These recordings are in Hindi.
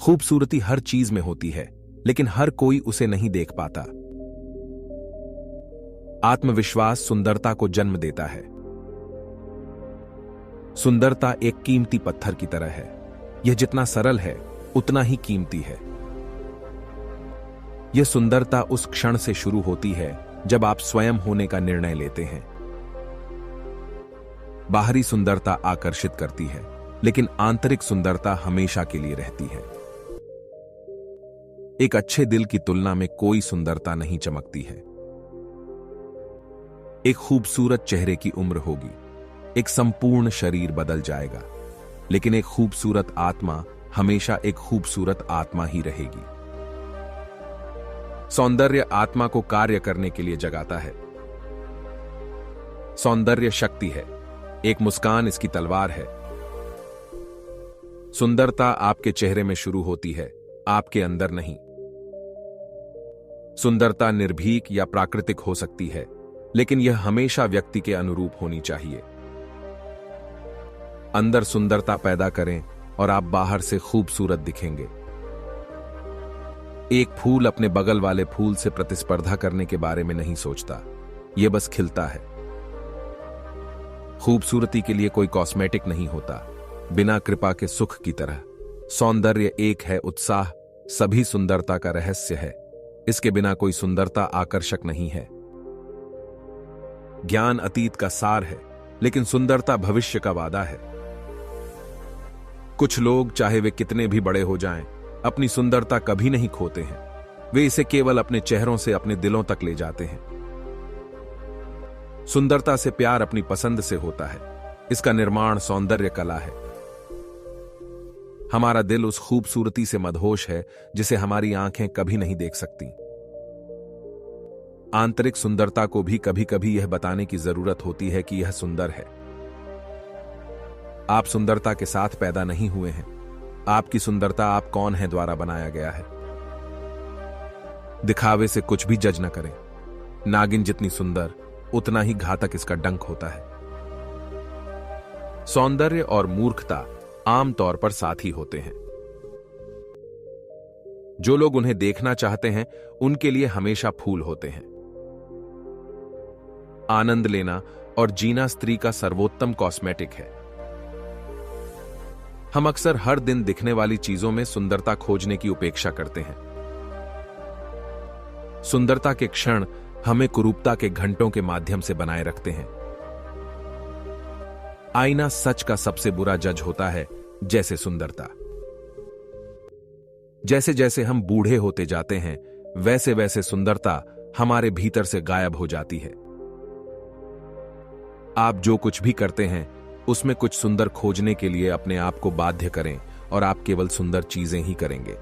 खूबसूरती हर चीज में होती है, लेकिन हर कोई उसे नहीं देख पाता। आत्मविश्वास सुंदरता को जन्म देता है। सुंदरता एक कीमती पत्थर की तरह है। यह जितना सरल है, उतना ही कीमती है। यह सुंदरता उस क्षण से शुरू होती है जब आप स्वयं होने का निर्णय लेते हैं। बाहरी सुंदरता आकर्षित करती है, लेकिन आंतरिक सुंदरता हमेशा के लिए रहती है। एक अच्छे दिल की तुलना में कोई सुंदरता नहीं चमकती है। एक खूबसूरत चेहरे की उम्र होगी, एक संपूर्ण शरीर बदल जाएगा, लेकिन एक खूबसूरत आत्मा हमेशा एक खूबसूरत आत्मा ही रहेगी। सौंदर्य आत्मा को कार्य करने के लिए जगाता है। सौंदर्य शक्ति है, एक मुस्कान इसकी तलवार है। सुंदरता आपके चेहरे में शुरू होती है, आपके अंदर नहीं। सुंदरता निर्भीक या प्राकृतिक हो सकती है, लेकिन यह हमेशा व्यक्ति के अनुरूप होनी चाहिए। अंदर सुंदरता पैदा करें और आप बाहर से खूबसूरत दिखेंगे। एक फूल अपने बगल वाले फूल से प्रतिस्पर्धा करने के बारे में नहीं सोचता, यह बस खिलता है। खूबसूरती के लिए कोई कॉस्मेटिक नहीं होता, बिना कृपा के सुख की तरह। सौंदर्य एक है उत्साह, सभी सुंदरता का रहस्य है। इसके बिना कोई सुंदरता आकर्षक नहीं है। ज्ञान अतीत का सार है, लेकिन सुंदरता भविष्य का वादा है। कुछ लोग चाहे वे कितने भी बड़े हो जाएं, अपनी सुंदरता कभी नहीं खोते हैं। वे इसे केवल अपने चेहरों से अपने दिलों तक ले जाते हैं। सुंदरता से प्यार अपनी पसंद से होता है। इसका निर्माण सौंदर्य कला है। हमारा दिल उस खूबसूरती से मदहोश है जिसे हमारी आंखें कभी नहीं देख सकती। आंतरिक सुंदरता को भी कभी कभी यह बताने की जरूरत होती है कि यह सुंदर है। आप सुंदरता के साथ पैदा नहीं हुए हैं। आपकी सुंदरता आप कौन है द्वारा बनाया गया है। दिखावे से कुछ भी जज न करें। नागिन जितनी सुंदर, उतना ही घातक इसका डंक होता है। सौंदर्य और मूर्खता आमतौर पर साथ ही होते हैं। जो लोग उन्हें देखना चाहते हैं, उनके लिए हमेशा फूल होते हैं। आनंद लेना और जीना स्त्री का सर्वोत्तम कॉस्मेटिक है। हम अक्सर हर दिन दिखने वाली चीजों में सुंदरता खोजने की उपेक्षा करते हैं। सुंदरता के क्षण हमें कुरूपता के घंटों के माध्यम से बनाए रखते हैं। आईना सच का सबसे बुरा जज होता है, जैसे सुंदरता। जैसे जैसे हम बूढ़े होते जाते हैं, वैसे वैसे सुंदरता हमारे भीतर से गायब हो जाती है। आप जो कुछ भी करते हैं, उसमें कुछ सुंदर खोजने के लिए अपने आप को बाध्य करें और आप केवल सुंदर चीजें ही करेंगे।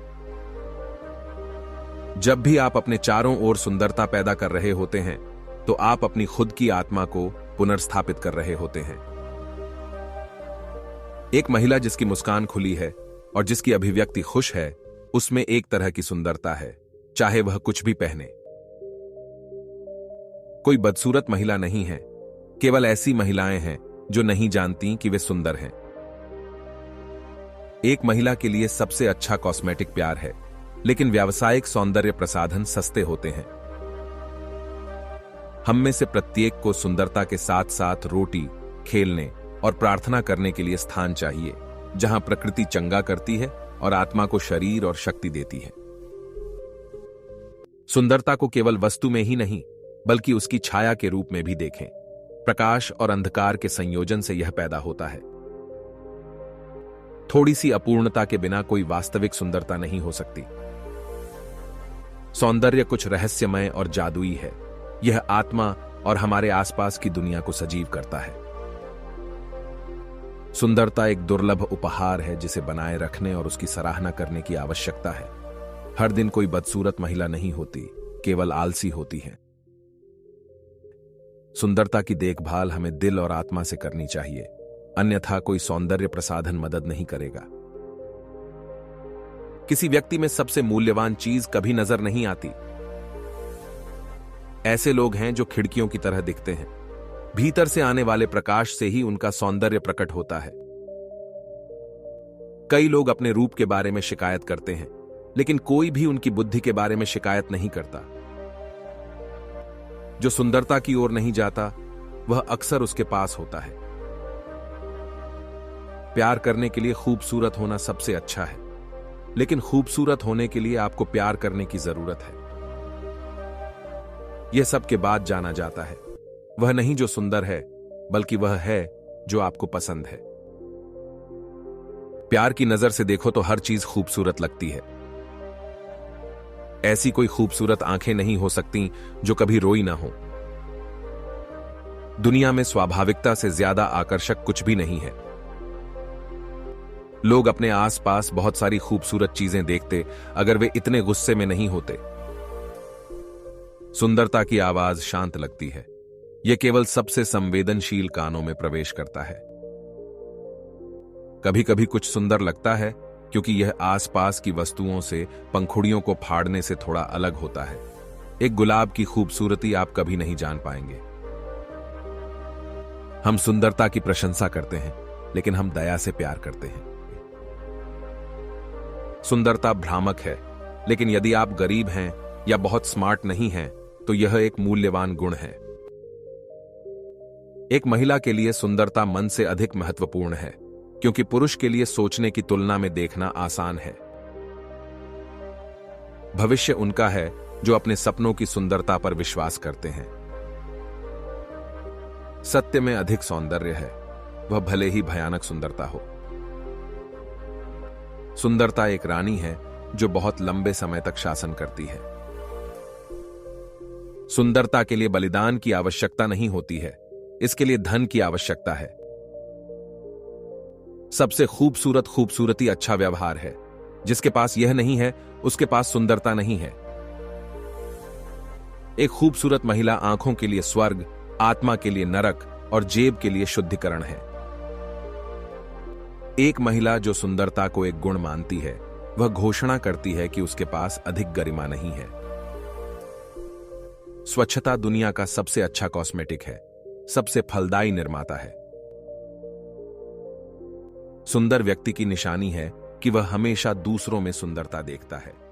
जब भी आप अपने चारों ओर सुंदरता पैदा कर रहे होते हैं, तो आप अपनी खुद की आत्मा को पुनर्स्थापित कर रहे होते हैं। एक महिला जिसकी मुस्कान खुली है और जिसकी अभिव्यक्ति खुश है, उसमें एक तरह की सुंदरता है, चाहे वह कुछ भी पहने। कोई बदसूरत महिला नहीं है, केवल ऐसी महिलाएं हैं जो नहीं जानती कि वे सुंदर हैं। एक महिला के लिए सबसे अच्छा कॉस्मेटिक प्यार है, लेकिन व्यावसायिक सौंदर्य प्रसाधन सस्ते होते हैं। हम में से प्रत्येक को सुंदरता के साथ साथ रोटी, खेलने और प्रार्थना करने के लिए स्थान चाहिए, जहां प्रकृति चंगा करती है और आत्मा को शरीर और शक्ति देती है। सुंदरता को केवल वस्तु में ही नहीं, बल्कि उसकी छाया के रूप में भी देखें। प्रकाश और अंधकार के संयोजन से यह पैदा होता है। थोड़ी सी अपूर्णता के बिना कोई वास्तविक सुंदरता नहीं हो सकती। सौंदर्य कुछ रहस्यमय और जादुई है। यह आत्मा और हमारे आसपास की दुनिया को सजीव करता है। सुंदरता एक दुर्लभ उपहार है जिसे बनाए रखने और उसकी सराहना करने की आवश्यकता है। हर दिन कोई बदसूरत महिला नहीं होती, केवल आलसी होती है। सुंदरता की देखभाल हमें दिल और आत्मा से करनी चाहिए, अन्यथा कोई सौंदर्य प्रसाधन मदद नहीं करेगा। किसी व्यक्ति में सबसे मूल्यवान चीज कभी नजर नहीं आती। ऐसे लोग हैं जो खिड़कियों की तरह दिखते हैं। भीतर से आने वाले प्रकाश से ही उनका सौंदर्य प्रकट होता है। कई लोग अपने रूप के बारे में शिकायत करते हैं, लेकिन कोई भी उनकी बुद्धि के बारे में शिकायत नहीं करता। जो सुंदरता की ओर नहीं जाता, वह अक्सर उसके पास होता है। प्यार करने के लिए खूबसूरत होना सबसे अच्छा है, लेकिन खूबसूरत होने के लिए आपको प्यार करने की जरूरत है। यह सबके बाद जाना जाता है। वह नहीं जो सुंदर है, बल्कि वह है जो आपको पसंद है। प्यार की नजर से देखो तो हर चीज खूबसूरत लगती है। ऐसी कोई खूबसूरत आंखें नहीं हो सकती जो कभी रोई ना हो। दुनिया में स्वाभाविकता से ज्यादा आकर्षक कुछ भी नहीं है। लोग अपने आसपास बहुत सारी खूबसूरत चीजें देखते अगर वे इतने गुस्से में नहीं होते। सुंदरता की आवाज शांत लगती है। यह केवल सबसे संवेदनशील कानों में प्रवेश करता है। कभी कभी कुछ सुंदर लगता है क्योंकि यह आसपास की वस्तुओं से पंखुड़ियों को फाड़ने से थोड़ा अलग होता है। एक गुलाब की खूबसूरती आप कभी नहीं जान पाएंगे। हम सुंदरता की प्रशंसा करते हैं, लेकिन हम दया से प्यार करते हैं। सुंदरता भ्रामक है, लेकिन यदि आप गरीब हैं या बहुत स्मार्ट नहीं हैं, तो यह एक मूल्यवान गुण है। एक महिला के लिए सुंदरता मन से अधिक महत्वपूर्ण है, क्योंकि पुरुष के लिए सोचने की तुलना में देखना आसान है। भविष्य उनका है जो अपने सपनों की सुंदरता पर विश्वास करते हैं। सत्य में अधिक सौंदर्य है, वह भले ही भयानक सुंदरता हो। सुंदरता एक रानी है जो बहुत लंबे समय तक शासन करती है। सुंदरता के लिए बलिदान की आवश्यकता नहीं होती है, इसके लिए धन की आवश्यकता है। सबसे खूबसूरत खूबसूरती अच्छा व्यवहार है। जिसके पास यह नहीं है, उसके पास सुंदरता नहीं है। एक खूबसूरत महिला आंखों के लिए स्वर्ग, आत्मा के लिए नरक और जेब के लिए शुद्धिकरण है। एक महिला जो सुंदरता को एक गुण मानती है, वह घोषणा करती है कि उसके पास अधिक गरिमा नहीं है। स्वच्छता दुनिया का सबसे अच्छा कॉस्मेटिक है, सबसे फलदायी निर्माता है। सुंदर व्यक्ति की निशानी है कि वह हमेशा दूसरों में सुंदरता देखता है।